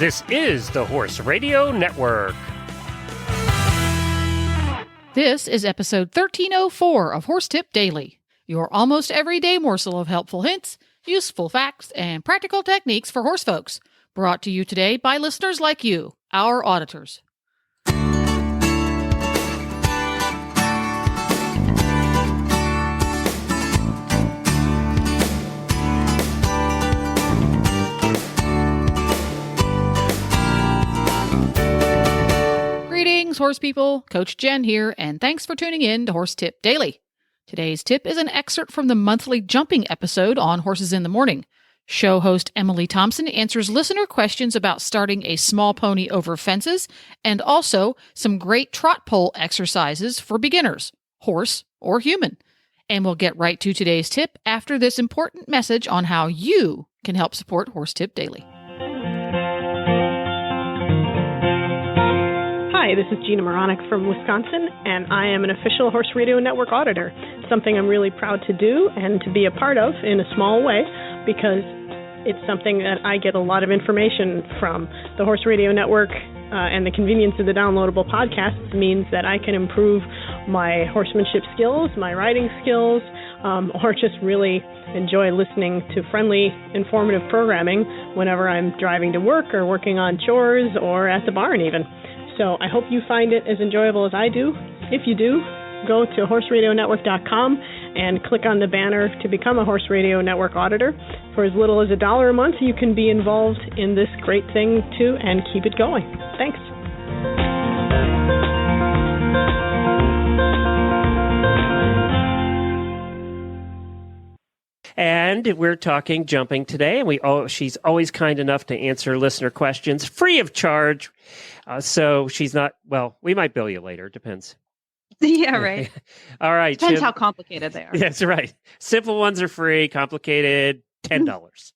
This is the Horse Radio Network. This is episode 1304 of Horse Tip Daily, your almost everyday morsel of helpful hints, useful facts, and practical techniques for horse folks. Brought to you today by listeners like you, our auditors. Greetings, horse people. Coach Jen here, and thanks for tuning in to Horse Tip Daily. Today's tip is an excerpt from the monthly jumping episode on Horses in the Morning. Show host Emily Thompson answers listener questions about starting a small pony over fences, and also some great trot pole exercises for beginners, horse or human. And we'll get right to today's tip after this important message on how you can help support Horse Tip Daily. Hi, this is Gina Moronic from Wisconsin, and I am an official Horse Radio Network auditor, something I'm really proud to do and to be a part of in a small way, because it's something that I get a lot of information from. The Horse Radio Network and the convenience of the downloadable podcasts means that I can improve my horsemanship skills, my riding skills, or just really enjoy listening to friendly, informative programming whenever I'm driving to work or working on chores or at the barn even. So I hope you find it as enjoyable as I do. If you do, go to horseradionetwork.com and click on the banner to become a Horse Radio Network auditor. For as little as $1 a month, you can be involved in this great thing too and keep it going. Thanks. And we're talking jumping today, and she's always kind enough to answer listener questions free of charge. So she's not, well, we might bill you later. Depends. Yeah, right. All right. Depends how complicated they are. That's right. Simple ones are free. Complicated, $10.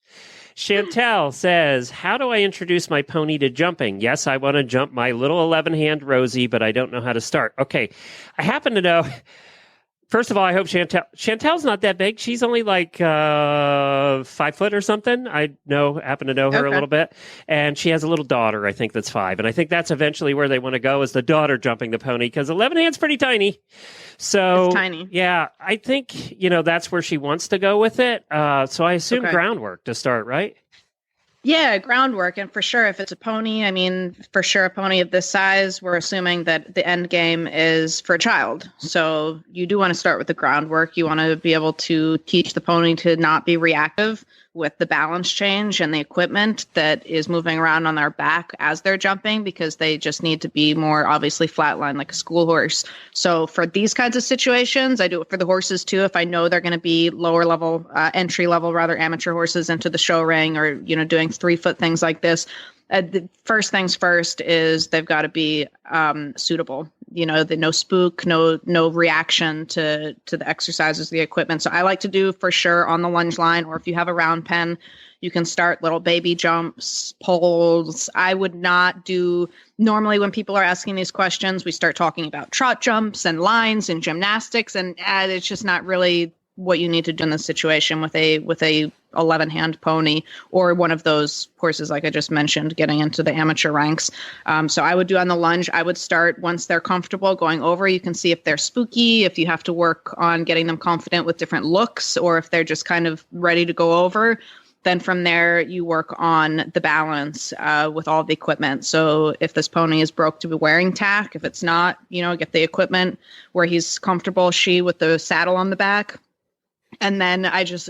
Chantel says, how do I introduce my pony to jumping? Yes, I want to jump my little 11-hand Rosie, but I don't know how to start. Okay. I happen to know... First of all, I hope Chantel's not that big. She's only like 5 foot or something. I happen to know her a little bit. And she has a little daughter, I think, that's 5. And I think that's eventually where they want to go, is the daughter jumping the pony, because 11 hand's pretty tiny. So, it's tiny. Yeah, I think, that's where she wants to go with it. So I assume groundwork to start, right? Yeah, groundwork. And for sure, if it's a pony, for sure, a pony of this size, we're assuming that the end game is for a child. So you do want to start with the groundwork. You want to be able to teach the pony to not be reactive with the balance change and the equipment that is moving around on their back as they're jumping, because they just need to be more obviously flatline like a school horse. So for these kinds of situations, I do it for the horses too. If I know they're going to be lower level, entry level, rather amateur horses into the show ring, or, doing 3-foot things like this. The first things first is they've got to be suitable. No spook, no reaction to the exercises, the equipment. So I like to do for sure on the lunge line, or if you have a round pen, you can start little baby jumps, poles. I would not do, normally when people are asking these questions, we start talking about trot jumps and lines and gymnastics, and it's just not really what you need to do in this situation with a 11-hand pony or one of those horses like I just mentioned, getting into the amateur ranks. So I would do on the lunge. I would start once they're comfortable going over. You can see if they're spooky, if you have to work on getting them confident with different looks, or if they're just kind of ready to go over. Then from there, you work on the balance with all the equipment. So if this pony is broke to be wearing tack, if it's not, get the equipment where he's comfortable, with the saddle on the back. And then I just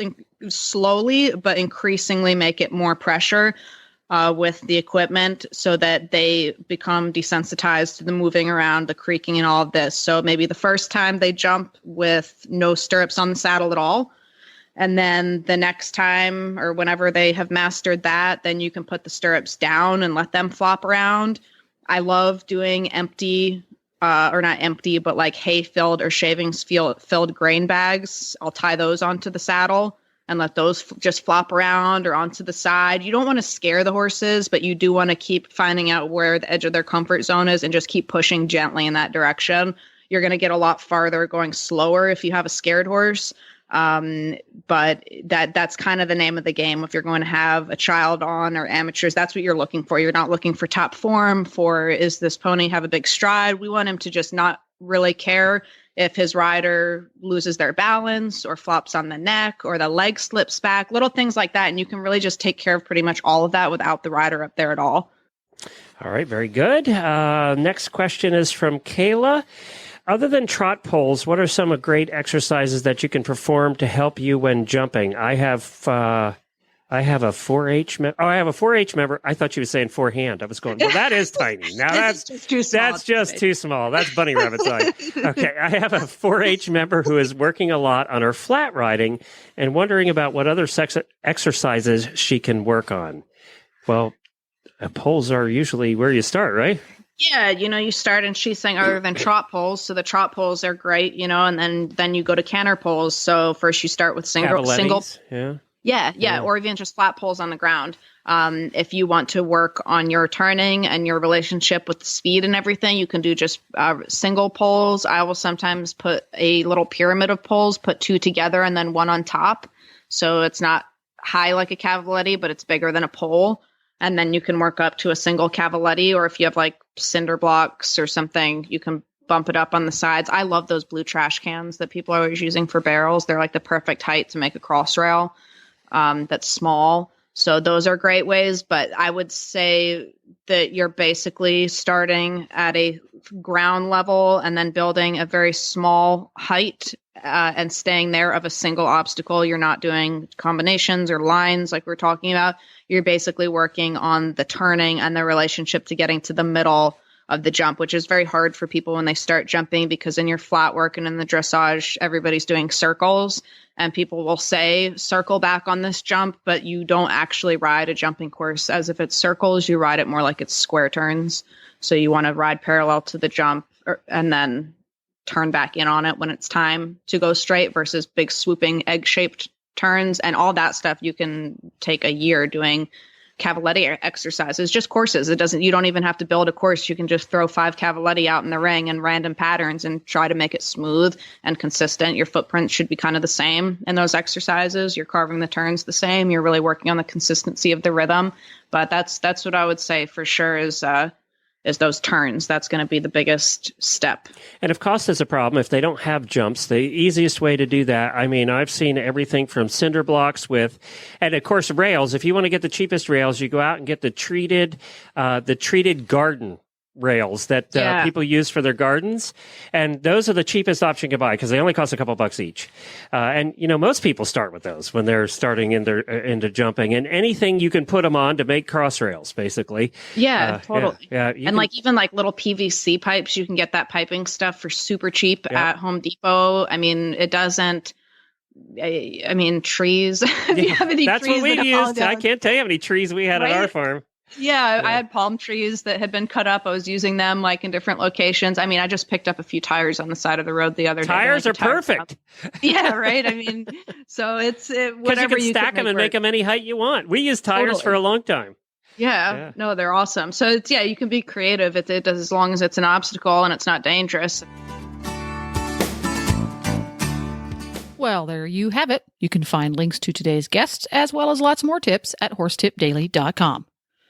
slowly but increasingly make it more pressure with the equipment so that they become desensitized to the moving around, the creaking and all of this. So maybe the first time they jump with no stirrups on the saddle at all. And then the next time or whenever they have mastered that, then you can put the stirrups down and let them flop around. I love doing empty or not empty, but like hay-filled or shavings-filled grain bags. I'll tie those onto the saddle and let those just flop around or onto the side. You don't want to scare the horses, but you do want to keep finding out where the edge of their comfort zone is and just keep pushing gently in that direction. You're going to get a lot farther going slower if you have a scared horse. But that's kind of the name of the game. If you're going to have a child on or amateurs, that's what you're looking for. You're not looking for top form for, is this pony have a big stride? We want him to just not really care if his rider loses their balance or flops on the neck or the leg slips back, little things like that. And you can really just take care of pretty much all of that without the rider up there at all. All right, very good. Next question is from Kayla. Other than trot poles, what are some great exercises that you can perform to help you when jumping? I have a 4-H member. Oh, I have a 4-H member. I thought you were saying forehand. I was going, well, that is tiny. Now that's just too small. That's just too small. That's bunny rabbit size. Okay, I have a 4-H member who is working a lot on her flat riding and wondering about what other exercises she can work on. Well, poles are usually where you start, right? Yeah, you start, and she's saying other than trot poles. So the trot poles are great, and then you go to canter poles. So first you start with single. Yeah, or even just flat poles on the ground. If you want to work on your turning and your relationship with the speed and everything, you can do just single poles. I will sometimes put a little pyramid of poles, put two together and then one on top. So it's not high like a cavaletti, but it's bigger than a pole. And then you can work up to a single cavaletti, or if you have like cinder blocks or something, you can bump it up on the sides. I love those blue trash cans that people are always using for barrels. They're like the perfect height to make a cross rail that's small. So those are great ways. But I would say that you're basically starting at a ground level and then building a very small height and staying there of a single obstacle. You're not doing combinations or lines like we're talking about. You're basically working on the turning and the relationship to getting to the middle of the jump, which is very hard for people when they start jumping, because in your flat work and in the dressage, everybody's doing circles, and people will say circle back on this jump, but you don't actually ride a jumping course as if it's circles. You ride it more like it's square turns. So you want to ride parallel to the jump and then turn back in on it when it's time to go straight, versus big swooping egg-shaped turns and all that stuff. You can take a year doing cavaletti exercises, just courses. You don't even have to build a course. You can just throw 5 cavaletti out in the ring and random patterns and try to make it smooth and consistent. Your footprint should be kind of the same in those exercises. You're carving the turns the same. You're really working on the consistency of the rhythm. But that's what I would say for sure is those turns. That's going to be the biggest step. And if cost is a problem, if they don't have jumps, the easiest way to do that, I mean, I've seen everything from cinder blocks and of course rails. If you want to get the cheapest rails, you go out and get the treated garden rails that people use for their gardens. And those are the cheapest option you can buy because they only cost a couple bucks each. And most people start with those when they're starting into jumping, and anything you can put them on to make cross rails, basically. Yeah, totally. Yeah, even little PVC pipes, you can get that piping stuff for super cheap at Home Depot. I mean, it doesn't. I mean, trees. If you have any that's trees what we used. I can't tell you how many trees we had at our farm. Yeah, I had palm trees that had been cut up. I was using them in different locations. I mean, I just picked up a few tires on the side of the road the other day. Tires are perfect. Yeah, right. I mean, so whatever you can stack them and make them any height you want. We used tires for a long time. Yeah, no, they're awesome. So you can be creative. It does, as long as it's an obstacle and it's not dangerous. Well, there you have it. You can find links to today's guests as well as lots more tips at horsetipdaily.com.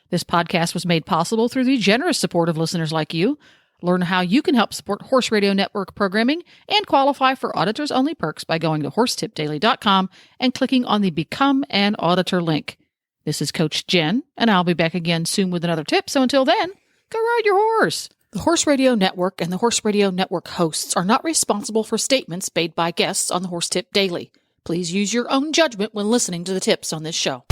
This podcast was made possible through the generous support of listeners like you. Learn how you can help support Horse Radio Network programming and qualify for auditors-only perks by going to horsetipdaily.com and clicking on the Become an Auditor link. This is Coach Jen, and I'll be back again soon with another tip. So until then, go ride your horse. The Horse Radio Network and the Horse Radio Network hosts are not responsible for statements made by guests on the Horse Tip Daily. Please use your own judgment when listening to the tips on this show.